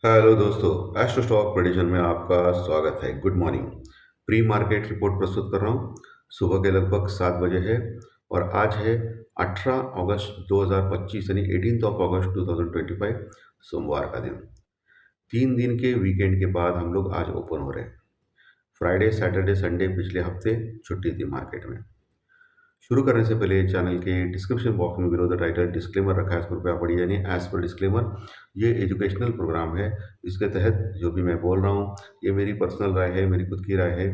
Hello दोस्तों, astro stock prediction में आपका स्वागत है। Good morning. Pre market report प्रस्तुत कर रहा हूँ। सुबह के लगभग 7 बजे है और आज है 18 अगस्त 2025 यानी 18 अगस्त 2025 सोमवार का दिन। 3 दिन के वीकेंड के बाद हम लोग आज ओपन हो रहे हैं। फ्राइडे सैटरडे संडे पिछले हफ्ते छुट्टी थी मार्केट में। शुरू करने से पहले चैनल के डिस्क्रिप्शन बॉक्स में बिलो द टाइटल डिस्क्लेमर रखा है, उसको कृपया पढ़िए। यानी एज पर डिस्क्लेमर, ये एजुकेशनल प्रोग्राम है। इसके तहत जो भी मैं बोल रहा हूँ ये मेरी पर्सनल राय है, मेरी खुद की राय है।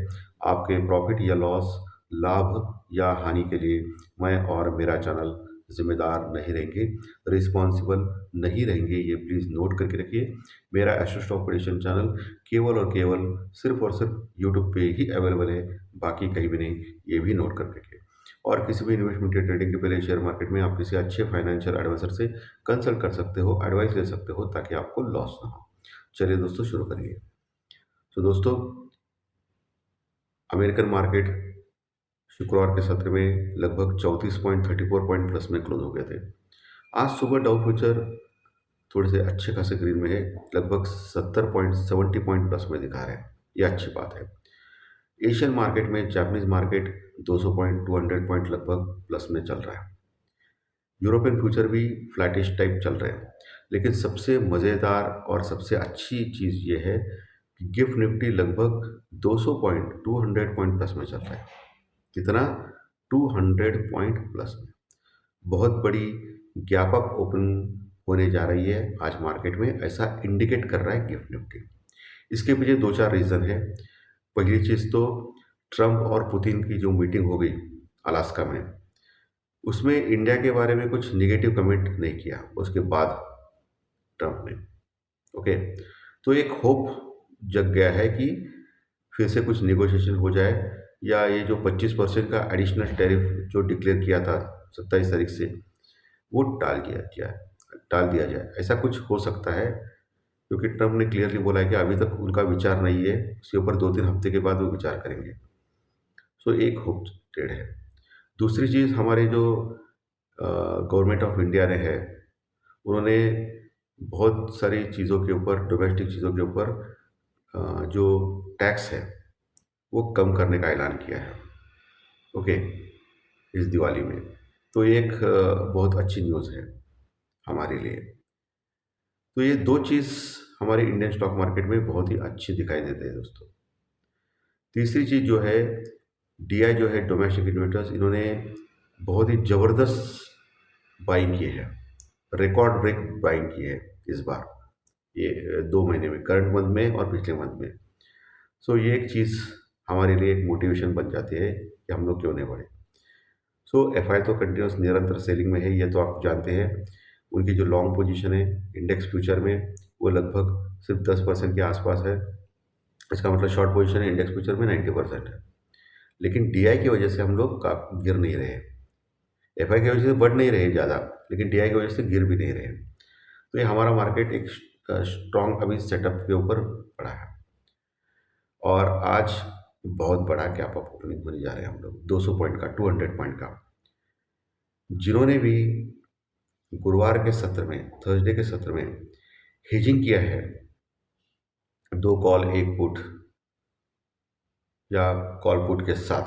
आपके प्रॉफिट या लॉस, लाभ या हानि के लिए मैं और मेरा चैनल जिम्मेदार नहीं रहेंगे, रिस्पॉन्सिबल नहीं रहेंगे। ये प्लीज़ नोट करके रखिए। मेरा एस्ट्रो स्टॉक प्रेडिक्शन चैनल केवल और केवल सिर्फ और सिर्फ यूट्यूब पे ही अवेलेबल है, बाकी कहीं भी नहीं। ये भी नोट करके रखिए। और किसी भी इन्वेस्टमेंट या ट्रेडिंग के पहले शेयर मार्केट में आप किसी अच्छे फाइनेंशियल एडवाइजर से कंसल्ट कर सकते हो, एडवाइस ले सकते हो, ताकि आपको लॉस ना हो। चलिए दोस्तों, शुरू करिए। तो दोस्तों, अमेरिकन मार्केट शुक्रवार के सत्र में लगभग 34.34 पॉइंट प्लस में क्लोज हो गए थे। आज सुबह डाउ फ्यूचर थोड़े से अच्छे खासे ग्रीन में है, लगभग 70 पॉइंट प्लस में दिखा रहे हैं। ये अच्छी बात है। एशियन मार्केट में जापानीज मार्केट 200 पॉइंट 200 पॉइंट लगभग प्लस में चल रहा है। यूरोपियन फ्यूचर भी फ्लैटिश टाइप चल रहे हैं। लेकिन सबसे मज़ेदार और सबसे अच्छी चीज़ ये है कि गिफ्ट निफ्टी लगभग 200 पॉइंट 200 पॉइंट प्लस में चल रहा है। कितना? 200 पॉइंट प्लस में। बहुत बड़ी गैप अप ओपन होने जा रही है आज मार्केट में, ऐसा इंडिकेट कर रहा है गिफ्ट निफ्टी। इसके पीछे दो चार रीज़न है। पहली चीज़ तो ट्रंप और पुतिन की जो मीटिंग हो गई अलास्का में, उसमें इंडिया के बारे में कुछ निगेटिव कमेंट नहीं किया उसके बाद ट्रंप ने। ओके, तो एक होप जग गया है कि फिर से कुछ निगोशिएशन हो जाए, या ये जो 25% का एडिशनल टैरिफ जो डिक्लेयर किया था 27 तारीख से, वो टाल दिया जाए। ऐसा कुछ हो सकता है, क्योंकि ट्रंप ने क्लियरली बोला है कि अभी तक उनका विचार नहीं है, उसके ऊपर 2-3 हफ्ते के बाद वो विचार करेंगे। सो एक होप ट्रेड है। दूसरी चीज़, हमारे जो गवर्नमेंट ऑफ इंडिया ने है, उन्होंने बहुत सारी चीज़ों के ऊपर, डोमेस्टिक चीज़ों के ऊपर जो टैक्स है वो कम करने का ऐलान किया है। ओके, इस दिवाली में। तो ये एक बहुत अच्छी न्यूज़ है हमारे लिए। तो ये दो चीज़ हमारे इंडियन स्टॉक मार्केट में बहुत ही अच्छी दिखाई देते हैं दोस्तों। तीसरी चीज़ जो है, डीआई जो है, डोमेस्टिक इन्वेस्टर्स, इन्होंने बहुत ही ज़बरदस्त बाइंग की है, रिकॉर्ड ब्रेक बाइंग की है इस बार, ये 2 महीने में, करंट मंथ में और पिछले मंथ में। सो ये एक चीज़ हमारे लिए एक मोटिवेशन बन जाती है कि हम लोग क्यों नहीं बढ़े। सो एफआई तो कंटिन्यूस निरंतर सेलिंग में है, ये तो आप जानते हैं। उनकी जो लॉन्ग पोजीशन है इंडेक्स फ्यूचर में, वो लगभग सिर्फ 10% के आसपास है। इसका मतलब शॉर्ट पोजीशन है इंडेक्स फ्यूचर में 90% है। लेकिन डीआई की वजह से हम लोग का गिर नहीं रहे। एफआई की वजह से बढ़ नहीं रहे ज़्यादा, लेकिन डीआई की वजह से गिर भी नहीं रहे। तो ये हमारा मार्केट एक स्ट्रॉन्ग अभी सेटअप के ऊपर पड़ा है। और आज बहुत बड़ा गैप अप ओपनिंग होने जा रहे हैं हम लोग, 200 पॉइंट का, 200 पॉइंट का। जिन्होंने भी गुरुवार के सत्र में, थर्सडे के सत्र में हेजिंग किया है, 2 कॉल 1 पुट या कॉल पुट के साथ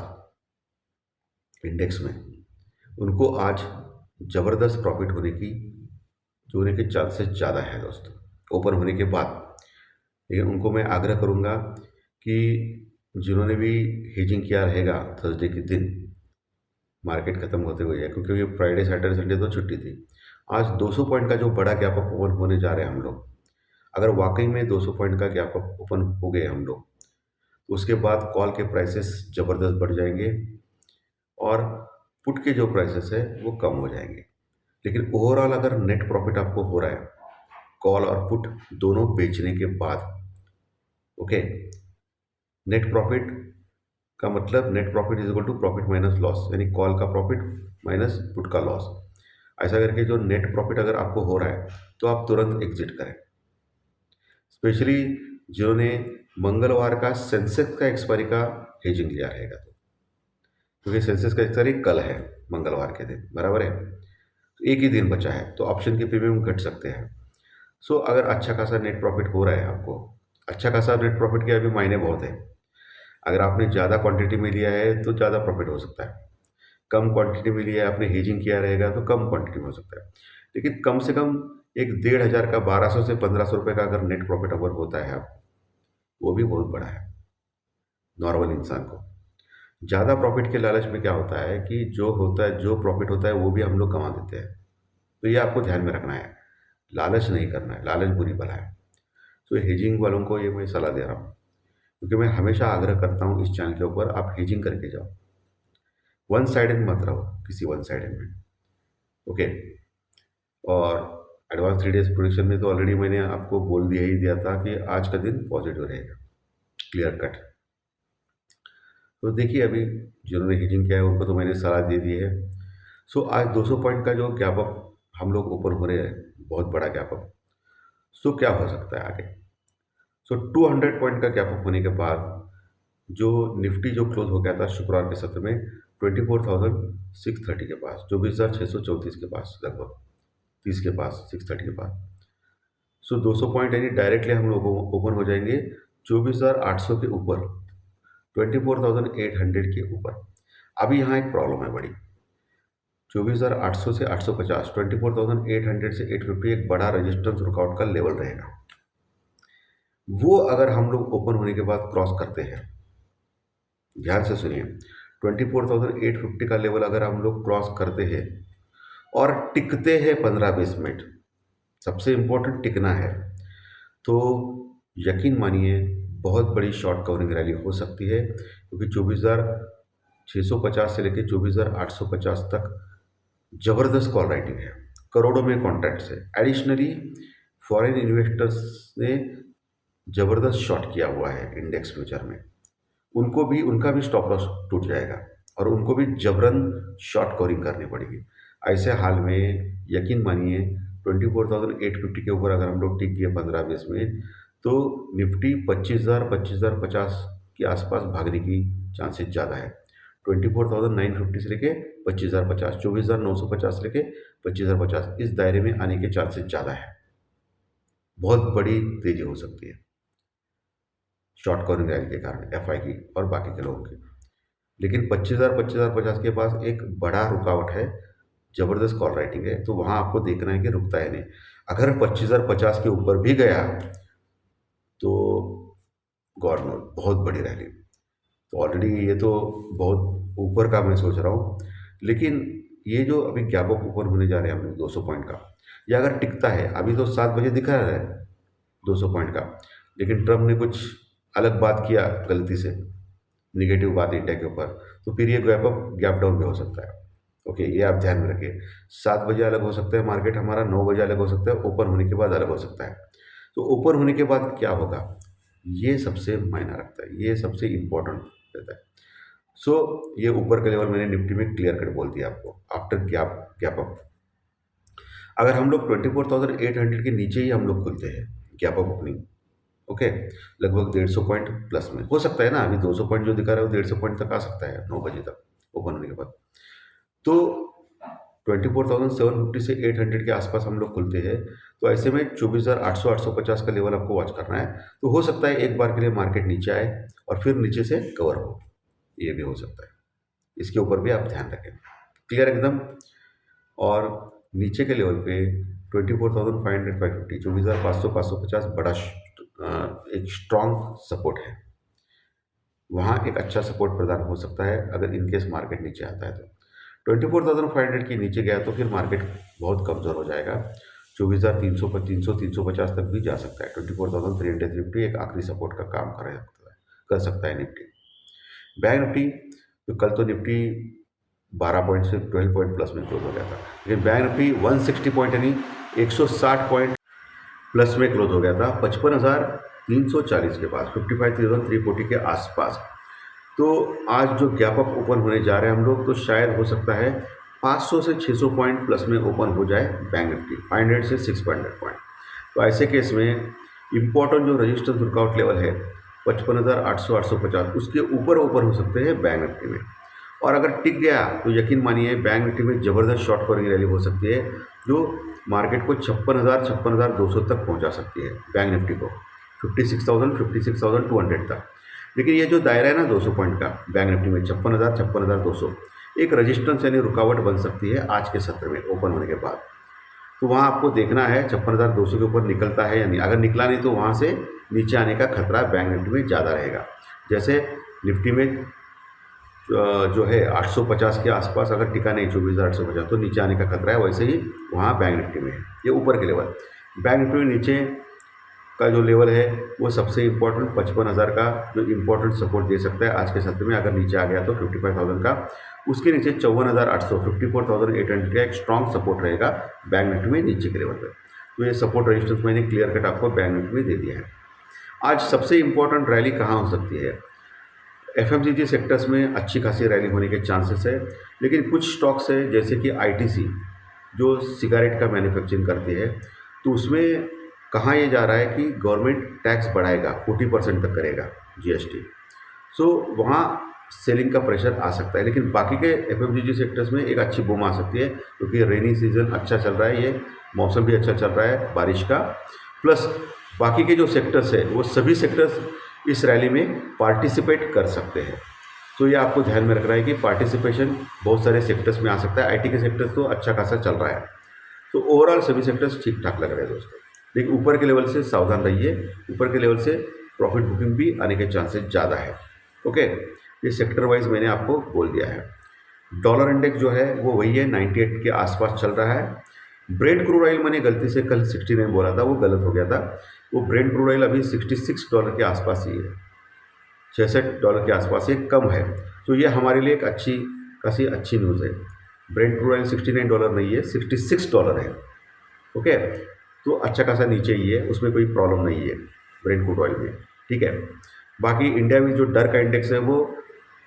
इंडेक्स में, उनको आज ज़बरदस्त प्रॉफिट होने की, जो होने के चांसेस ज़्यादा है दोस्तों, ओपन होने के बाद। लेकिन उनको मैं आग्रह करूँगा कि जिन्होंने भी हेजिंग किया रहेगा थर्सडे के दिन, मार्केट खत्म होते हुए है, क्योंकि ये फ्राइडे सैटरडे संडे तो छुट्टी थी। आज 200 पॉइंट का जो बड़ा गैप अप ओपन होने जा रहे हैं हम लोग, अगर वाकई में 200 पॉइंट का गैप अप ओपन हो गए हम लोग, तो उसके बाद कॉल के प्राइसेस ज़बरदस्त बढ़ जाएंगे और पुट के जो प्राइसेस है वो कम हो जाएंगे। लेकिन ओवरऑल अगर नेट प्रॉफिट आपको हो रहा है कॉल और पुट दोनों बेचने के बाद, ओके, नेट प्रॉफिट का मतलब net profit is equal to profit minus loss, यानी कॉल का प्रॉफिट माइनस पुट का लॉस। ऐसा करके जो नेट प्रॉफिट अगर आपको हो रहा है तो आप तुरंत एग्जिट करें। स्पेशली जिन्होंने मंगलवार का सेंसेक्स का एक्सपायरी का हेजिंग लिया रहेगा, तो क्योंकि सेंसेक्स का एक्सपायरी कल है, मंगलवार के दिन, बराबर है। तो एक ही दिन बचा है, तो ऑप्शन के प्रीमियम घट सकते हैं। सो अगर अच्छा खासा नेट प्रॉफिट हो रहा है आपको, अच्छा खासा नेट प्रॉफिट के अभी मायने बहुत है। अगर आपने ज़्यादा क्वांटिटी में लिया है तो ज़्यादा प्रॉफिट हो सकता है, कम क्वांटिटी में लिया है, आपने हेजिंग किया रहेगा तो कम क्वांटिटी में हो सकता है। लेकिन कम से कम एक 1,500 का 1200 से 1500 रुपये का अगर नेट प्रॉफिट अगर होता है आपको, वो भी बहुत बड़ा है नॉर्मल इंसान को। ज़्यादा प्रॉफिट के लालच में क्या होता है कि जो होता है, जो प्रॉफिट होता है वो भी हम लोग कमा देते हैं। तो ये आपको ध्यान में रखना है, लालच नहीं करना है, लालच बुरी बला है। तो हेजिंग वालों को ये मैं सलाह दे रहा हूँ, क्योंकि मैं हमेशा आग्रह करता हूँ इस चैनल के ऊपर, आप हेजिंग करके जाओ, वन साइडेड मत रहो किसी वन साइडेड में। ओके। और एडवांस 3 डेज प्रोडिक्शन में तो ऑलरेडी मैंने आपको बोल दिया ही दिया था कि आज का दिन पॉजिटिव रहेगा, क्लियर कट। तो देखिए अभी जिन्होंने हेजिंग किया है उनको तो मैंने सलाह दे दी है। सो आज 200 पॉइंट का जो गैप अप हम लोग ऊपर हो रहे हैं, बहुत बड़ा गैप अप। सो क्या हो सकता है आगे? सो 200 पॉइंट का गैप अप होने के बाद जो निफ्टी जो क्लोज हो गया था शुक्रवार के सत्र में 24,630 के पास, 24,634 के पास, लगभग 30 के पास, 630 के पास। सो 200 पॉइंट यानी डायरेक्टली हम लोग ओपन हो जाएंगे 24,800 के ऊपर, 24,800 के ऊपर। अभी यहाँ एक प्रॉब्लम है बड़ी, 24,800 से 850, 24,800 से 850 एक बड़ा रेजिस्टेंस रुकआउट का लेवल रहेगा। वो अगर हम लोग ओपन होने के बाद क्रॉस करते हैं, ध्यान से सुनिए, 24,850 का लेवल अगर हम लोग क्रॉस करते हैं और टिकते हैं 15-20 मिनट, सबसे इम्पोर्टेंट टिकना है, तो यकीन मानिए बहुत बड़ी शॉर्ट कवरिंग रैली हो सकती है, क्योंकि 24,650 से लेकर 24,850 तक ज़बरदस्त कॉल राइटिंग है, करोड़ों में कॉन्ट्रैक्ट्स है। एडिशनली फॉरेन इन्वेस्टर्स ने ज़बरदस्त शॉर्ट किया हुआ है इंडेक्स फ्यूचर में, उनको भी, उनका भी स्टॉप लॉस टूट जाएगा और उनको भी जबरन शॉर्ट कवरिंग करनी पड़ेगी। ऐसे हाल में यकीन मानिए 24,850 के ऊपर अगर हम लोग टिक गए 15-20 मिनट, तो निफ्टी 25,000 के आसपास भागने की चांसेस ज़्यादा है। 24,950 से लेके 25,050, 24,950 से लेके 25,050, इस दायरे में आने के चांसेस ज़्यादा है। बहुत बड़ी तेज़ी हो सकती है शॉर्ट कवरिंग रैली के कारण, एफआई की और बाकी के लोगों की। लेकिन 25,050 के पास एक बड़ा रुकावट है, ज़बरदस्त कॉल राइटिंग है, तो वहाँ आपको देखना है कि रुकता है नहीं। अगर 25,050 के ऊपर भी गया तो गॉड नोज बहुत बड़ी रैली। तो ऑलरेडी ये तो बहुत ऊपर का मैं सोच रहा हूँ, लेकिन ये जो अभी गैप अप ऊपर होने जा रहे हैं हम लोग 200 पॉइंट का, ये अगर टिकता है, अभी तो 7 बजे दिखा रहा है 200 पॉइंट का, लेकिन ट्रम्प ने कुछ अलग बात किया गलती से, निगेटिव बात इंडिया के ऊपर, तो फिर ये गैप अप गैप डाउन भी हो सकता है। ओके, ये आप ध्यान में रखिए। 7 बजे अलग हो सकता है मार्केट हमारा, 9 बजे अलग हो सकता है, ओपन होने के बाद अलग हो सकता है। तो ओपन होने के बाद क्या होगा, ये सबसे मायना रखता है, ये सबसे इम्पोर्टेंट रहता है। सो ये ऊपर का लेवल मैंने निफ्टी में क्लियर कट बोल दिया आपको, आफ्टर गैप अप। अगर हम लोग 24,800 के नीचे ही हम लोग खुलते हैं गैप अप ओपनिंग, ओके, लगभग 150 पॉइंट प्लस में हो सकता है ना, अभी 200 पॉइंट जो दिखा रहा है वो 150 पॉइंट तक आ सकता है 9 बजे तक ओपन होने के बाद। तो 24,750 से 800 के आसपास हम लोग खुलते हैं, तो ऐसे में 24,800 850 का लेवल आपको वॉच करना है। तो हो सकता है एक बार के लिए मार्केट नीचे आए और फिर नीचे से कवर हो, ये भी हो सकता है, इसके ऊपर भी आप ध्यान रखें, क्लियर एकदम। और नीचे के लेवल पे 24,500 550, 24,500 550 बड़ा एक स्ट्रॉन्ग सपोर्ट है, वहाँ एक अच्छा सपोर्ट प्रदान हो सकता है अगर इनकेस मार्केट नीचे आता है। तो 24,500 के नीचे गया तो फिर मार्केट बहुत कमज़ोर हो जाएगा, 24,300 पर 350 तक भी जा सकता है। 24,350 एक आखिरी सपोर्ट का काम कर सकता है निफ्टी। बैंक निफ्टी, तो कल तो निफ्टी 12 पॉइंट से 12 पॉइंट प्लस में क्लोज हो गया था, लेकिन बैंक निफ्टी 160 पॉइंट यानी 160 पॉइंट प्लस में क्लोज हो गया था, 55,340 के पास, 55,340 के आसपास। तो आज जो गैप अप ओपन होने जा रहे हैं हम लोग, तो शायद हो सकता है 500 से 600 पॉइंट प्लस में ओपन हो जाए बैंक निफ्टी, 500 से 600 पॉइंट। तो ऐसे केस में इम्पोर्टेंट जो रजिस्टेंस वर्कआउट लेवल है 55,800 850, उसके ऊपर ओपन हो सकते हैं बैंक निफ्टी में। और अगर टिक गया तो यकीन मानिए बैंक निफ्टी में ज़बरदस्त शॉर्ट कवरिंग रैली हो सकती है, जो मार्केट को 56,200 तक पहुंचा सकती है, बैंक निफ्टी को 56,200 तक। लेकिन ये जो दायरा है ना 200 पॉइंट का बैंक निफ्टी में 56,200 एक रजिस्टेंस यानी रुकावट बन सकती है आज के सत्र में ओपन होने के बाद। तो वहाँ आपको देखना है 56,200 के ऊपर निकलता है या नहीं। अगर निकला नहीं तो वहाँ से नीचे आने का खतरा बैंक निफ्टी में ज़्यादा रहेगा। जैसे निफ्टी में जो है 850 के आसपास अगर टिका नहीं 24,850 तो नीचे आने का खतरा है, वैसे ही वहाँ बैंक निफ्टी में है। ये ऊपर के लेवल, बैंक निफ्टी में नीचे का जो लेवल है वो सबसे इम्पोर्टेंट 55,000 का जो इम्पोर्टेंट सपोर्ट दे सकता है आज के सत्र में। अगर नीचे आ गया तो 55,000 का, उसके नीचे 54,800 54,800 का एक स्ट्रॉन्ग सपोर्ट रहेगा बैंक निफ्टी में नीचे के लेवल पर। तो ये सपोर्ट रजिस्टेंस मैंने क्लियर कट आपको बैंक निफ्टी में दे दिया है। आज सबसे इम्पोर्टेंट रैली कहाँ हो सकती है? एफएमसीजी सेक्टर्स में अच्छी खासी रैली होने के चांसेस है, लेकिन कुछ स्टॉक्स है जैसे कि आईटीसी जो सिगारेट का मैन्युफैक्चरिंग करती है, तो उसमें कहाँ ये जा रहा है कि गवर्नमेंट टैक्स बढ़ाएगा, 40% तक करेगा जीएसटी। सो वहाँ सेलिंग का प्रेशर आ सकता है। लेकिन बाकी के एफएमसीजी सेक्टर्स में एक अच्छी बूम आ सकती है, क्योंकि रेनी सीजन अच्छा चल रहा है, ये मौसम भी अच्छा चल रहा है बारिश का। प्लस बाकी के जो सेक्टर्स है वो सभी सेक्टर्स इस रैली में पार्टिसिपेट कर सकते हैं। तो ये आपको ध्यान में रखना है कि पार्टिसिपेशन बहुत सारे सेक्टर्स में आ सकता है। आईटी के सेक्टर्स तो अच्छा खासा चल रहा है, तो ओवरऑल सभी सेक्टर्स ठीक ठाक लग रहे हैं दोस्तों। लेकिन ऊपर के लेवल से सावधान रहिए, ऊपर के लेवल से प्रॉफिट बुकिंग भी आने के चांसेस ज़्यादा है। ओके, ये सेक्टर वाइज मैंने आपको बोल दिया है। डॉलर इंडेक्स जो है वो वही है, 98 के आसपास चल रहा है। ब्रेंट क्रूड ऑयल मैंने गलती से कल 69 बोला था, वो गलत हो गया था। वो ब्रेंट क्रूड ऑयल अभी $66 के आसपास ही है, $66 के आसपास, ये कम है। तो ये हमारे लिए एक अच्छी न्यूज़ है। ब्रेंट क्रूड ऑयल $69 नहीं है, $66 है। ओके, तो अच्छा खासा नीचे ही है, उसमें कोई प्रॉब्लम नहीं है ब्रेंट क्रूड ऑयल में, ठीक है। बाकी इंडिया में जो डर का इंडेक्स है वो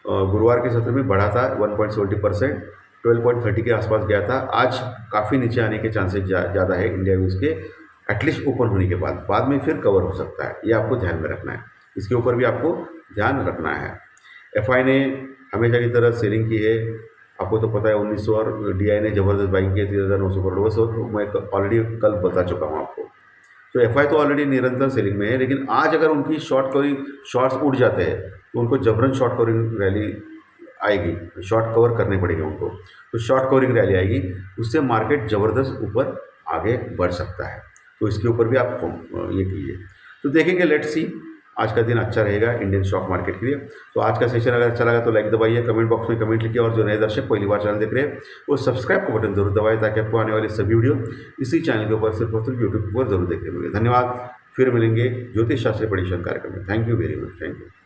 गुरुवार के सत्र में बढ़ा था 1.70%, 12.30 के आसपास गया था। आज काफ़ी नीचे आने के चांसेस ज़्यादा है इंडिया में, उसके एटलीस्ट ओपन होने के बाद में फिर कवर हो सकता है। ये आपको ध्यान में रखना है, इसके ऊपर भी आपको ध्यान रखना है। एफआई ने हमेशा की तरह सेलिंग की है, आपको तो पता है 1900, और डीआई ने ज़बरदस्त बाइंग की है 3,900 करोड़। वो मैं ऑलरेडी कल बता चुका हूँ आपको। तो एफआई तो ऑलरेडी निरंतर सेलिंग में है, लेकिन आज अगर उनकी शॉर्ट्स उड़ जाते हैं तो उनको जबरन शॉर्ट कवरिंग रैली आएगी, शॉर्ट कवर करने पड़ेंगे उनको। तो शॉर्ट कवरिंग रैली आएगी, उससे मार्केट ज़बरदस्त ऊपर आगे बढ़ सकता है। तो इसके ऊपर भी आप ये कीजिए। तो देखेंगे, लेट्स सी, आज का दिन अच्छा रहेगा इंडियन स्टॉक मार्केट के लिए। तो आज का सेशन अगर अच्छा लगा तो लाइक दबाइए, कमेंट बॉक्स में कमेंट लिखिए, और जो नए दर्शक पहली बार चैनल देख रहे हैं वो सब्सक्राइब का बटन जरूर दबाएं, ताकि आपको आने वाली सभी वीडियो इसी चैनल के ऊपर सिर्फ और सिर्फ यूट्यूब पर जरूर देखने मिले। धन्यवाद, फिर मिलेंगे ज्योतिष शास्त्री प्रेडिक्शन कार्यक्रम में। Thank you very much, thank you.